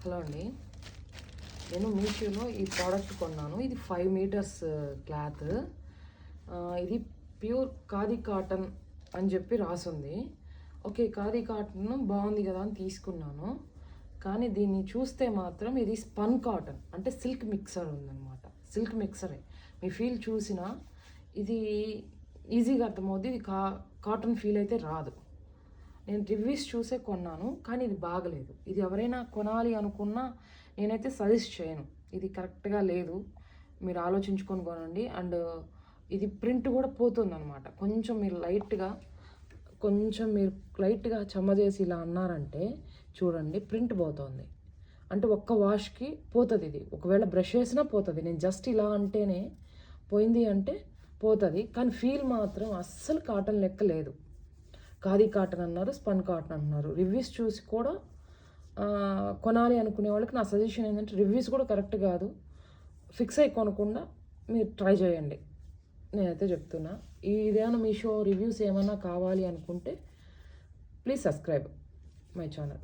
Hello అండి, నేను మీషోలో ఈ ప్రోడక్ట్ కొన్నాను. ఇది 5 మీటర్స్ క్లాత్. ఇది ప్యూర్ ఖాదీ కాటన్ అని చెప్పి రాసుంది. ఓకే, ఖాదీ కాటన్ బాగుంది కదా అని తీసుకున్నాను. కానీ దీన్ని చూస్తే మాత్రం ఇది స్పన్ కాటన్, అంటే సిల్క్ మిక్సర్ ఉందన్నమాట. సిల్క్ మిక్సరే. మీ ఫీల్ చూసినా ఇది ఈజీగా అర్థమవుద్ది. ఇది కాటన్ ఫీల్ అయితే రాదు. నేను రివ్యూస్ చూసే కొన్నాను, కానీ ఇది బాగలేదు. ఇది ఎవరైనా కొనాలి అనుకున్నా నేనైతే సజెస్ట్ చేయను. ఇది కరెక్ట్గా లేదు, మీరు ఆలోచించుకొని కొనండి. అండ్ ఇది ప్రింట్ కూడా పోతుందన్నమాట. కొంచెం మీరు లైట్గా చెమ్మ చేసి ఇలా అన్నారంటే చూడండి, ప్రింట్ పోతుంది. అంటే ఒక్క వాష్కి పోతుంది. ఇది ఒకవేళ బ్రష్ వేసినా పోతుంది. నేను జస్ట్ ఇలా అంటేనే పోయింది అంటే పోతుంది, కానీ ఫీల్ మాత్రం అస్సలు కాటన్ లెక్క లేదు. ఖాదీ కాటన్ అన్నారు, స్పన్ కాటన్ అంటున్నారు. రివ్యూస్ చూసి కూడా కొనాలి అనుకునే వాళ్ళకి నా సజెషన్ ఏంటంటే రివ్యూస్ కూడా కరెక్ట్ కాదు. ఫిక్స్ అయ్యి కొనకుండా మీరు ట్రై చేయండి, నేనైతే చెప్తున్నా. ఇదేమైనా మీషో రివ్యూస్ ఏమైనా కావాలి అనుకుంటే ప్లీజ్ సబ్స్క్రైబ్ మై ఛానల్.